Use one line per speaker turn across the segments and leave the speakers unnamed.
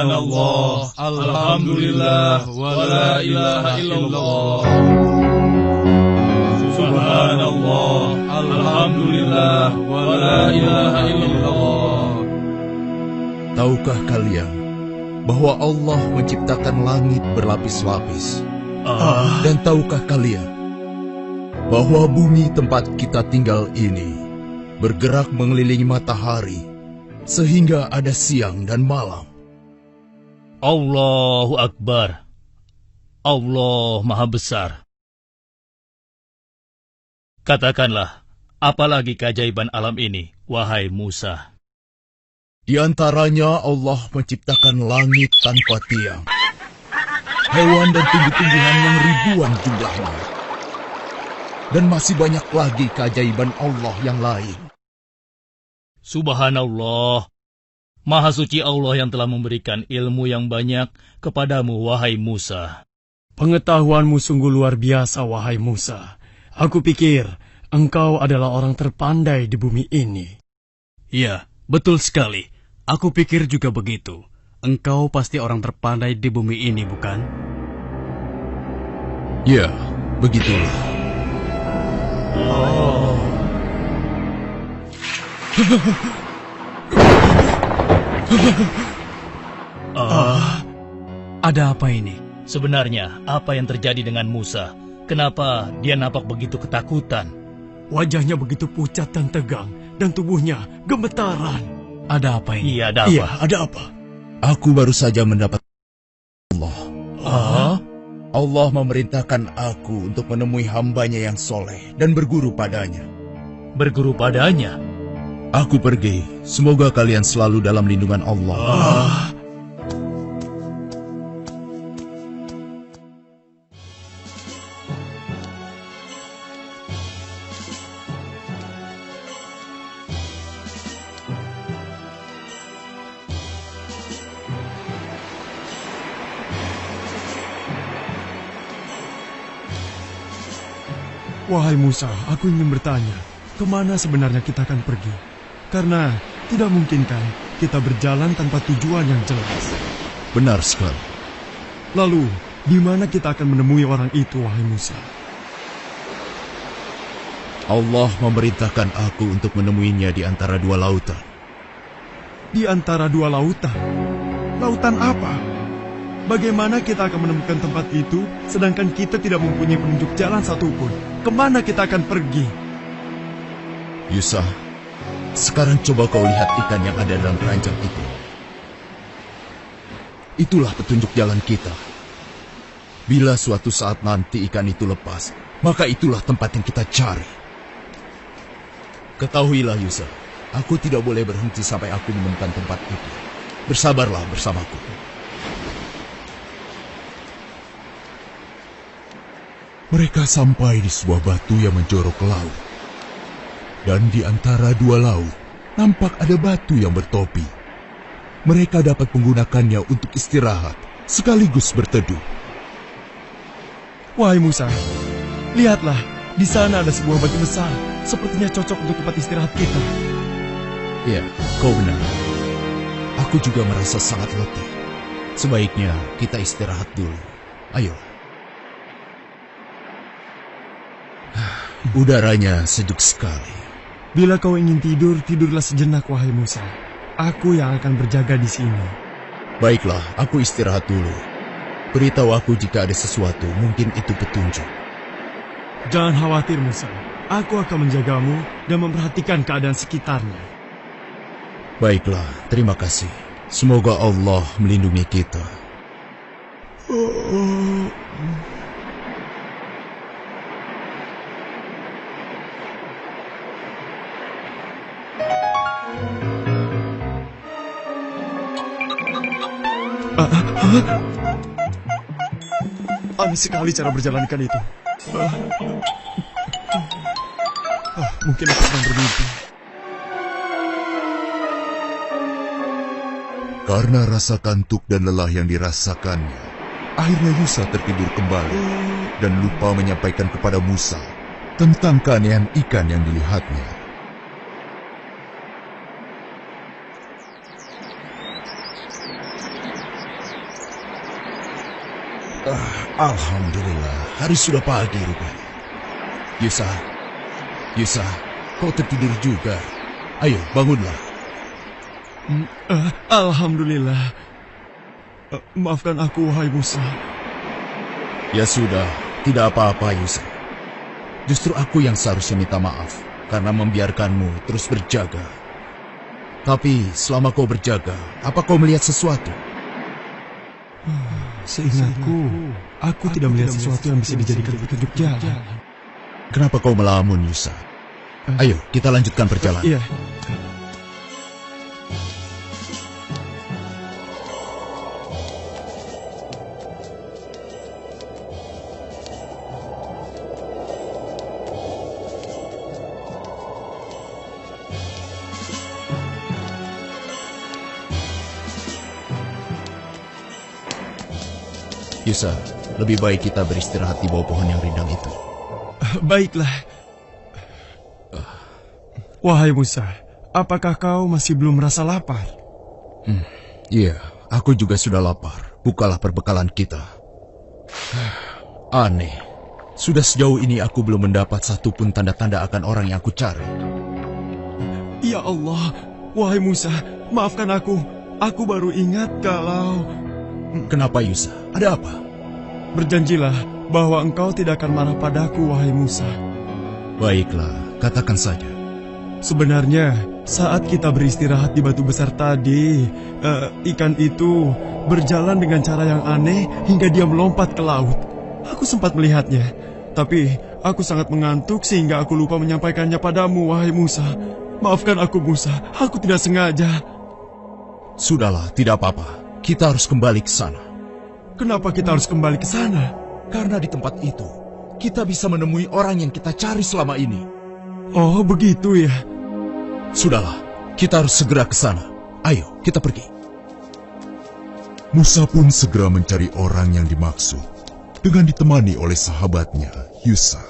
Subhanallah, alhamdulillah, wa la ilaha illallah. Subhanallah, alhamdulillah, wa la ilaha illallah.
Tahukah kalian bahwa Allah menciptakan langit berlapis-lapis? Dan tahukah kalian bahwa bumi tempat kita tinggal ini bergerak mengelilingi matahari sehingga ada siang dan malam?
Allahu Akbar. Allah Maha Besar. Katakanlah, apalagi keajaiban alam ini, wahai Musa?
Di antaranya Allah menciptakan langit tanpa tiang, hewan dan tumbuh-tumbuhan yang ribuan jumlahnya, dan masih banyak lagi keajaiban Allah yang lain.
Subhanallah, Maha Suci Allah yang telah memberikan ilmu yang banyak kepadamu, wahai Musa.
Pengetahuanmu sungguh luar biasa, wahai Musa. Aku pikir engkau adalah orang terpandai di bumi ini.
Ya, betul sekali. Aku pikir juga begitu. Engkau pasti orang terpandai di bumi ini, bukan?
Ya, begitulah.
Ada apa ini?
Sebenarnya, apa yang terjadi dengan Musa? Kenapa dia nampak begitu ketakutan?
Wajahnya begitu pucat dan tegang, dan tubuhnya gemetaran.
Ada apa ini?
Iya, ada apa?
Iya, ada apa?
Aku baru saja mendapat Allah.
Ah?
Allah memerintahkan aku untuk menemui hambanya yang soleh dan berguru padanya.
Berguru padanya?
Aku pergi. Semoga kalian selalu dalam lindungan Allah.
Wahai Musa, aku ingin bertanya, kemana sebenarnya kita akan pergi? Karena tidak mungkin kan kita berjalan tanpa tujuan yang jelas.
Benar sekali.
Lalu, di mana kita akan menemui orang itu, wahai Musa?
Allah memerintahkan aku untuk menemuinya di antara dua lautan.
Di antara dua lautan? Lautan apa? Bagaimana kita akan menemukan tempat itu, sedangkan kita tidak mempunyai penunjuk jalan satupun? Kemana kita akan pergi?
Yusa, sekarang coba kau lihat ikan yang ada dalam keranjang itu. Itulah petunjuk jalan kita. Bila suatu saat nanti ikan itu lepas, maka itulah tempat yang kita cari. Ketahuilah Yusa, aku tidak boleh berhenti sampai aku menemukan tempat itu. Bersabarlah bersamaku. Mereka sampai di sebuah batu yang menjorok ke laut. Dan di antara dua laut, nampak ada batu yang bertopi. Mereka dapat menggunakannya untuk istirahat, sekaligus berteduh.
Wahai Musa, lihatlah, di sana ada sebuah batu besar. Sepertinya cocok untuk tempat istirahat kita.
Ya, kau benar. Aku juga merasa sangat letih. Sebaiknya kita istirahat dulu. Ayo. Udaranya sejuk sekali.
Bila kau ingin tidur, tidurlah sejenak, wahai Musa. Aku yang akan berjaga di sini.
Baiklah, aku istirahat dulu. Beritahu aku jika ada sesuatu, mungkin itu petunjuk.
Jangan khawatir, Musa. Aku akan menjagamu dan memperhatikan keadaan sekitarnya.
Baiklah, terima kasih. Semoga Allah melindungi kita.
Aneh sekali cara berjalan ikan itu. Mungkin aku sedang bermimpi.
Karena rasa kantuk dan lelah yang dirasakannya, akhirnya Yusa tertidur kembali dan lupa menyampaikan kepada Musa tentang keanehan ikan yang dilihatnya. Alhamdulillah, hari sudah pagi rupanya. Yusa, kau tertidur juga. Ayo, bangunlah.
Alhamdulillah. Maafkan aku, wahai Musa.
Ya sudah, tidak apa-apa Yusa. Justru aku yang seharusnya minta maaf karena membiarkanmu terus berjaga. Tapi selama kau berjaga, apa kau melihat sesuatu?
Seingatku, aku tidak melihat sesuatu yang bisa dijadikan petunjuk jalan.
Kenapa kau melamun, Yusa? Ayo, kita lanjutkan perjalanan.
Iya.
Yusa, lebih baik kita beristirahat di bawah pohon yang rindang itu.
Baiklah. Wahai Musa, apakah kau masih belum merasa lapar?
Iya, aku juga sudah lapar. Bukalah perbekalan kita. Aneh, sudah sejauh ini aku belum mendapat satupun tanda-tanda akan orang yang aku cari.
Ya Allah, wahai Musa, maafkan aku. Aku baru ingat kalau...
Kenapa Yusa? Ada apa?
Berjanjilah bahwa engkau tidak akan marah padaku, wahai Musa.
Baiklah, katakan saja.
Sebenarnya, saat kita beristirahat di batu besar tadi, ikan itu berjalan dengan cara yang aneh hingga dia melompat ke laut. Aku sempat melihatnya, tapi aku sangat mengantuk sehingga aku lupa menyampaikannya padamu, wahai Musa. Maafkan aku, Musa. Aku tidak sengaja.
Sudahlah, tidak apa-apa. Kita harus kembali ke sana.
Kenapa kita harus kembali ke sana?
Karena di tempat itu, kita bisa menemui orang yang kita cari selama ini.
Oh, begitu ya.
Sudahlah, kita harus segera ke sana. Ayo, kita pergi.
Musa pun segera mencari orang yang dimaksud, dengan ditemani oleh sahabatnya, Yusa.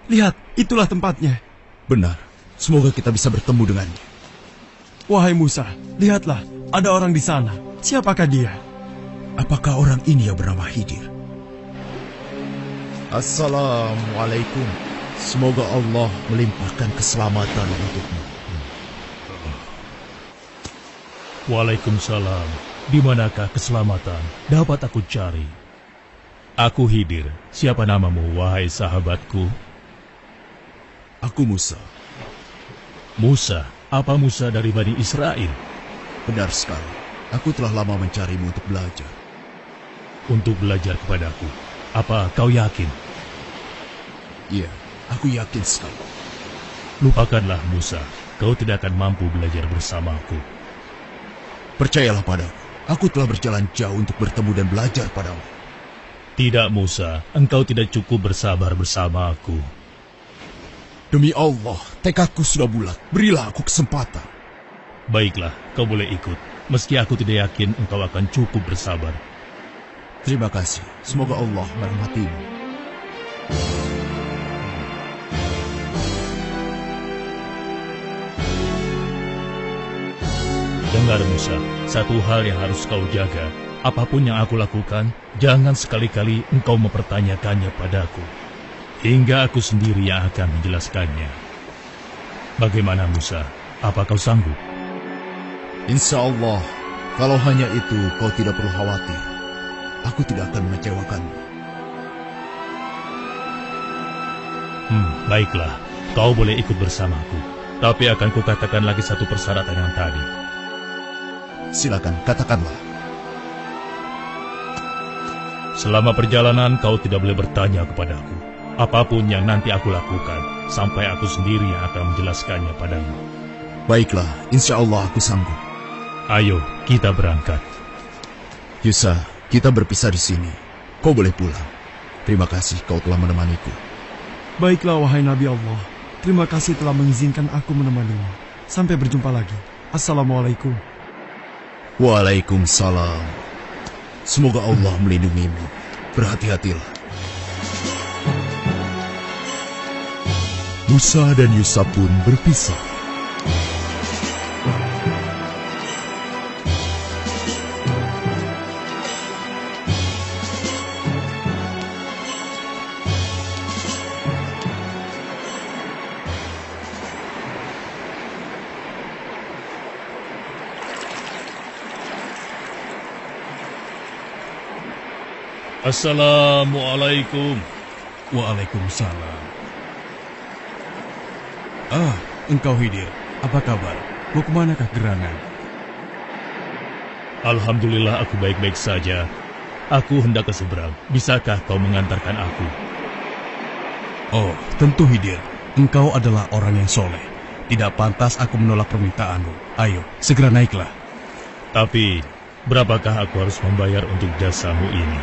Lihat, itulah tempatnya.
Benar, semoga kita bisa bertemu dengannya.
Wahai Musa, lihatlah, ada orang di sana. Siapakah dia?
Apakah orang ini yang bernama Khidir? Assalamualaikum. Semoga Allah melimpahkan keselamatan untukmu.
Waalaikumsalam. Di manakah keselamatan dapat aku cari? Aku Khidir. Siapa namamu, wahai sahabatku?
Aku Musa.
Musa? Apa Musa dari Bani Israel?
Benar sekali. Aku telah lama mencarimu untuk belajar.
Untuk belajar kepadaku. Apa kau yakin?
Iya, aku yakin sekali.
Lupakanlah Musa. Kau tidak akan mampu belajar bersamaku.
Percayalah padaku. Aku telah berjalan jauh untuk bertemu dan belajar padamu.
Tidak Musa, engkau tidak cukup bersabar bersama aku.
Demi Allah, tekadku sudah bulat. Berilah aku kesempatan.
Baiklah, kau boleh ikut. Meski aku tidak yakin engkau akan cukup bersabar.
Terima kasih. Semoga Allah merahmatimu.
Dengar Musa, satu hal yang harus kau jaga. Apapun yang aku lakukan, jangan sekali-kali engkau mempertanyakannya padaku. Hingga aku sendiri yang akan menjelaskannya. Bagaimana Musa? Apa kau sanggup?
Insya Allah, kalau hanya itu kau tidak perlu khawatir. Aku tidak akan mengecewakanmu.
Baiklah, kau boleh ikut bersamaku. Tapi akan kukatakan lagi satu persyaratan yang tadi.
Silakan, katakanlah.
Selama perjalanan kau tidak boleh bertanya kepadaku. Apapun yang nanti aku lakukan, sampai aku sendiri yang akan menjelaskannya padamu.
Baiklah, insya Allah aku sanggup.
Ayo, kita berangkat.
Yusa, kita berpisah di sini. Kau boleh pulang. Terima kasih kau telah menemaniku.
Baiklah, wahai Nabi Allah. Terima kasih telah mengizinkan aku menemanimu. Sampai berjumpa lagi. Assalamualaikum.
Waalaikumsalam. Semoga Allah melindungimu. Berhati-hatilah.
Musa dan Yusa pun berpisah.
Assalamualaikum.
Waalaikumsalam. Engkau Khidir, apa kabar? Mau kemanakah gerangan?
Alhamdulillah aku baik-baik saja. Aku hendak ke seberang. Bisakah kau mengantarkan aku?
Oh, tentu Khidir. Engkau adalah orang yang soleh. Tidak pantas aku menolak permintaanmu. Ayo, segera naiklah.
Tapi, berapakah aku harus membayar untuk jasamu ini?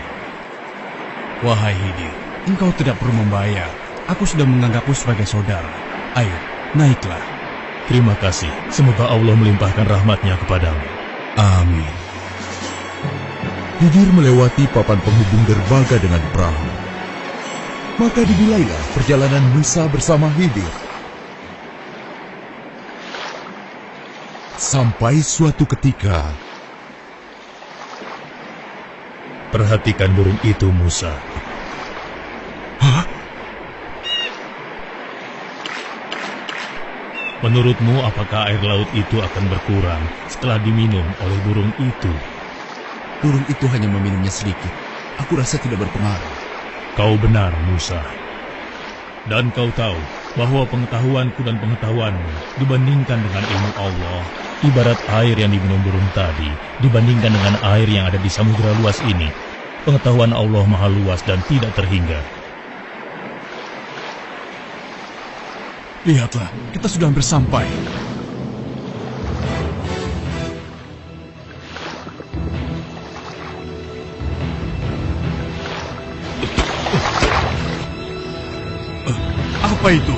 Wahai Khidir, engkau tidak perlu membayar. Aku sudah menganggapmu sebagai saudara. Ayo, naiklah.
Terima kasih. Semoga Allah melimpahkan rahmatnya kepadamu.
Amin.
Khidir melewati papan penghubung derbaga dengan perahu. Maka dimulailah perjalanan Musa bersama Khidir. Sampai suatu ketika,
Perhatikan burung itu, Musa.
hah?
Menurutmu, apakah air laut itu akan berkurang setelah diminum oleh burung itu?
Burung itu hanya meminumnya sedikit. Aku rasa tidak berpengaruh.
Kau benar, Musa. Dan kau tahu bahwa pengetahuanku dan pengetahuanmu dibandingkan dengan ilmu Allah, ibarat air yang diminum burung tadi dibandingkan dengan air yang ada di samudera luas ini. Pengetahuan Allah maha luas dan tidak terhingga.
Lihatlah, kita sudah hampir sampai. Apa itu?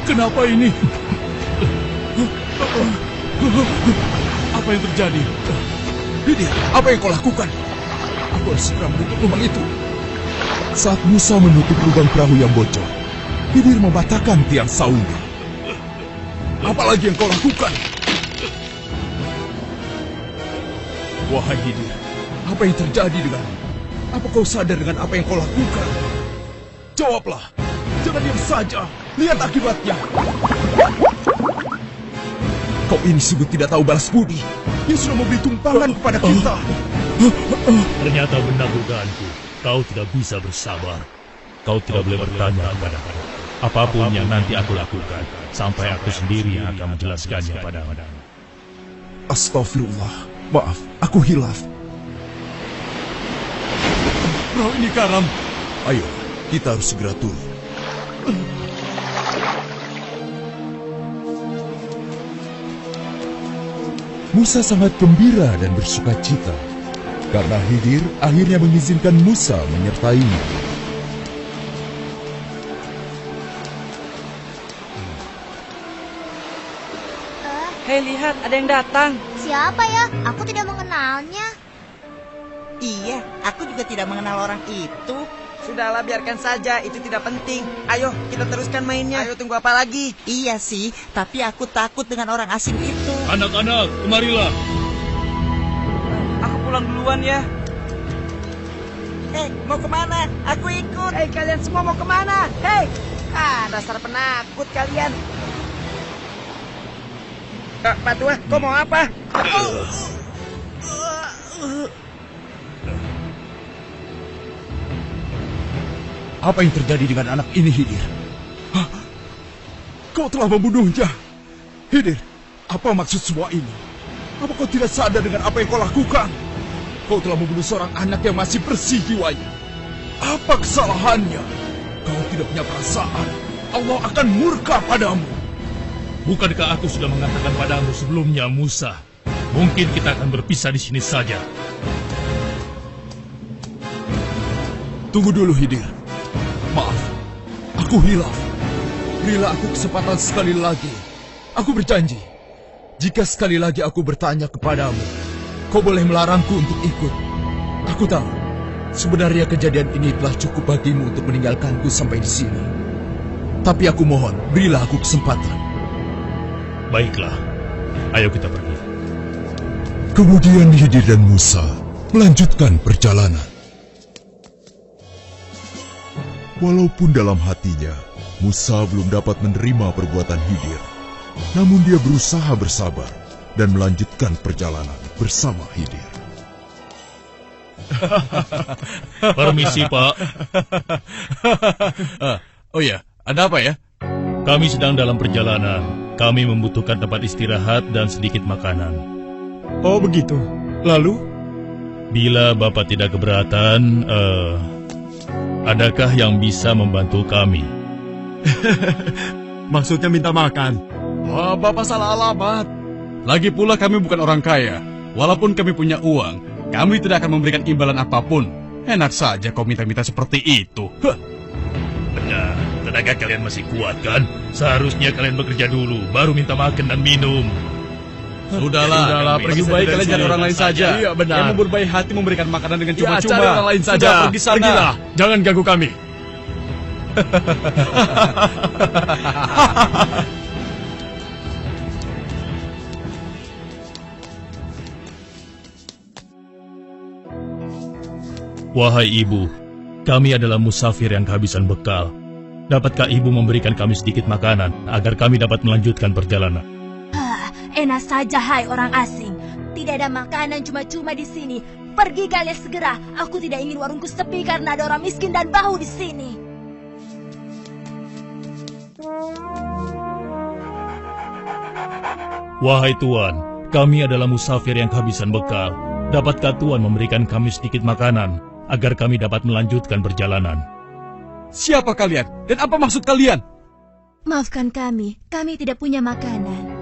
Kenapa ini? Apa yang terjadi?
Khidir, apa yang kau lakukan? Aku harus segera menutup lubang itu. Saat Musa menutup lubang perahu yang bocor, Khidir mematahkan tiang saungnya. Apalagi yang kau lakukan? Wahai Khidir, apa yang terjadi denganmu? Apa kau sadar dengan apa yang kau lakukan? Jawablah, jangan diam saja. Lihat akibatnya. Kau ini sungguh tidak tahu balas budi. Dia sudah memberi tumpangan kepada kita.
Ternyata benar dugaanku. Kau tidak bisa bersabar. Kau tidak boleh bertanya kepadaku. Apapun yang nanti aku lakukan, sampai aku sendiri yang akan menjelaskannya padamu.
Astagfirullah. Maaf, aku hilaf.
Perahu ini karam.
Ayo, kita harus segera turun. Musa sangat gembira dan bersuka cita karena Khidir akhirnya mengizinkan Musa menyertainya.
Hei, lihat, ada yang datang.
Siapa ya? Aku tidak mengenalnya.
Iya, aku juga tidak mengenal orang itu.
Sudahlah, biarkan saja, itu tidak penting. Ayo, kita teruskan mainnya. Ayo, tunggu apa lagi?
Iya sih, tapi aku takut dengan orang asing itu.
Anak-anak, kemarilah.
Aku pulang duluan ya.
Mau kemana? Aku ikut.
Hei, kalian semua mau kemana? Hei! Dasar penakut kalian. Pak Tua, kau mau apa?
Apa yang terjadi dengan anak ini, Khidir? Hah? Kau telah membunuhnya. Khidir, apa maksud semua ini? Apa kau tidak sadar dengan apa yang kau lakukan? Kau telah membunuh seorang anak yang masih bersih jiwanya. Apa kesalahannya? Kau tidak punya perasaan. Allah akan murka padamu.
Bukankah aku sudah mengatakan padamu sebelumnya, Musa? Mungkin kita akan berpisah di sini saja.
Tunggu dulu, Khidir. Maaf, aku hilaf. Berilah aku kesempatan sekali lagi. Aku berjanji, jika sekali lagi aku bertanya kepadamu, kau boleh melarangku untuk ikut. Aku tahu, sebenarnya kejadian ini telah cukup bagimu untuk meninggalkanku sampai di sini. Tapi aku mohon, berilah aku kesempatan.
Baiklah, ayo kita pergi.
Kemudian Khidir dan Musa melanjutkan perjalanan. Walaupun dalam hatinya, Musa belum dapat menerima perbuatan Khidir, namun dia berusaha bersabar dan melanjutkan perjalanan bersama Khidir.
Permisi, Pak.
Oh ya, ada apa ya?
Kami sedang dalam perjalanan. Kami membutuhkan tempat istirahat dan sedikit makanan.
Oh begitu. Lalu?
Bila Bapak tidak keberatan, adakah yang bisa membantu kami?
Maksudnya minta makan?
Wah, Bapak salah alamat. Lagi pula kami bukan orang kaya. Walaupun kami punya uang, kami tidak akan memberikan imbalan apapun. Enak saja kau minta-minta seperti itu.
Benar, tenaga kalian masih kuat kan? Seharusnya kalian bekerja dulu, baru minta makan dan minum.
Sudahlah, pergi baik kalian cari orang lain saja.
Iya, benar.
Yang mau berbaik hati memberikan makanan dengan cuma-cuma.
Cari orang lain saja.
Sudah, pergi sana.
Pergilah, jangan ganggu kami.
Wahai ibu, kami adalah musafir yang kehabisan bekal. Dapatkah ibu memberikan kami sedikit makanan agar kami dapat melanjutkan perjalanan?
Enak saja, hai orang asing. Tidak ada makanan cuma-cuma di sini. Pergi kalian segera. Aku tidak ingin warungku sepi karena ada orang miskin dan bau di sini.
Wahai Tuan, kami adalah musafir yang kehabisan bekal. Dapatkah Tuan memberikan kami sedikit makanan agar kami dapat melanjutkan perjalanan?
Siapa kalian? Dan apa maksud kalian?
Maafkan kami tidak punya makanan.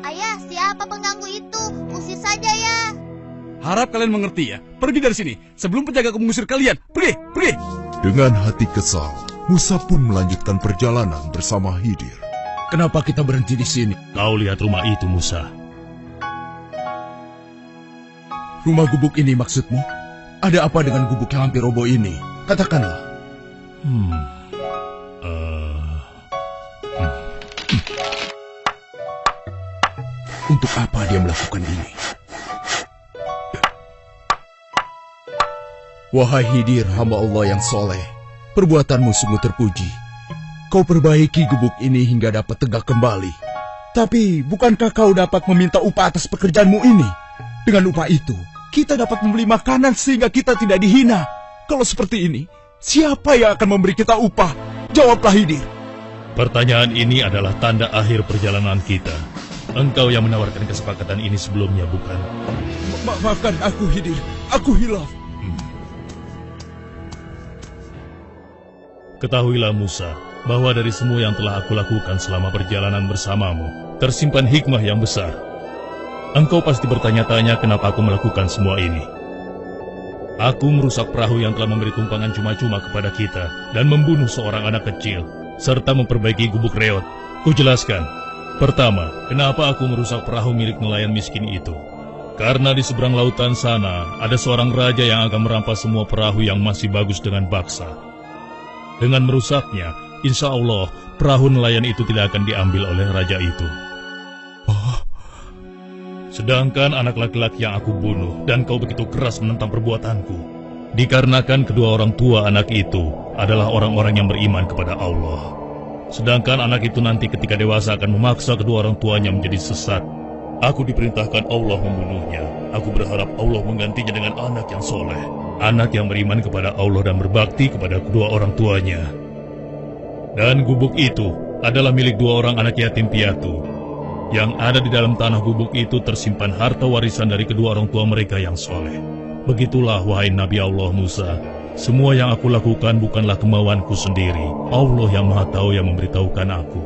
Ayah, siapa pengganggu itu? Usir saja ya.
Harap kalian mengerti ya. Pergi dari sini sebelum penjaga mengusir kalian. Pergi, pergi.
Dengan hati kesal, Musa pun melanjutkan perjalanan bersama Khidir.
Kenapa kita berhenti di sini?
Kau lihat rumah itu, Musa.
Rumah gubuk ini maksudmu? Ada apa dengan gubuk yang hampir roboh ini? Katakanlah. Untuk apa dia melakukan ini? Wahai Khidir, hamba Allah yang soleh, perbuatanmu sungguh terpuji. Kau perbaiki gubuk ini hingga dapat tegak kembali. Tapi, bukankah kau dapat meminta upah atas pekerjaanmu ini? Dengan upah itu, kita dapat membeli makanan sehingga kita tidak dihina. Kalau seperti ini, siapa yang akan memberi kita upah? Jawablah, Khidir.
Pertanyaan ini adalah tanda akhir perjalanan kita. Engkau yang menawarkan kesepakatan ini sebelumnya, bukan?
Maafkan aku, Khidir. Aku hilaf.
Ketahuilah, Musa, bahwa dari semua yang telah aku lakukan selama perjalanan bersamamu, tersimpan hikmah yang besar. Engkau pasti bertanya-tanya kenapa aku melakukan semua ini. Aku merusak perahu yang telah memberi tumpangan cuma-cuma kepada kita dan membunuh seorang anak kecil, serta memperbaiki gubuk reot. Kujelaskan. Pertama, kenapa aku merusak perahu milik nelayan miskin itu? Karena di seberang lautan sana, ada seorang raja yang akan merampas semua perahu yang masih bagus dengan paksa. Dengan merusaknya, insya Allah, perahu nelayan itu tidak akan diambil oleh raja itu. Sedangkan anak laki-laki yang aku bunuh dan kau begitu keras menentang perbuatanku, dikarenakan kedua orang tua anak itu adalah orang-orang yang beriman kepada Allah. Sedangkan anak itu nanti ketika dewasa akan memaksa kedua orang tuanya menjadi sesat. Aku diperintahkan Allah membunuhnya. Aku berharap Allah menggantinya dengan anak yang soleh, anak yang beriman kepada Allah dan berbakti kepada kedua orang tuanya. Dan gubuk itu adalah milik dua orang anak yatim piatu. Yang ada di dalam tanah gubuk itu tersimpan harta warisan dari kedua orang tua mereka yang soleh. Begitulah, wahai Nabi Allah Musa, semua yang aku lakukan bukanlah kemauanku sendiri. Allah yang Maha Tahu yang memberitahukan aku.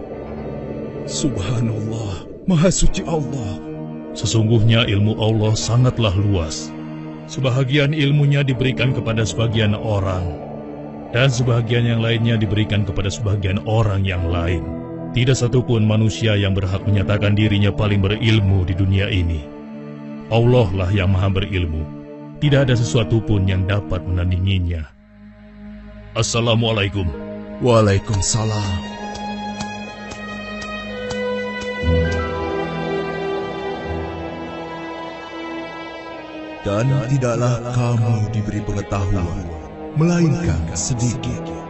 Subhanallah, Maha Suci Allah.
Sesungguhnya ilmu Allah sangatlah luas. Sebahagian ilmunya diberikan kepada sebagian orang, dan sebahagian yang lainnya diberikan kepada sebagian orang yang lain. Tidak satupun manusia yang berhak menyatakan dirinya paling berilmu di dunia ini. Allah lah yang maha berilmu. Tidak ada sesuatu pun yang dapat menandinginya. Assalamualaikum.
Waalaikumsalam.
Dan tidaklah kamu diberi pengetahuan, melainkan sedikit.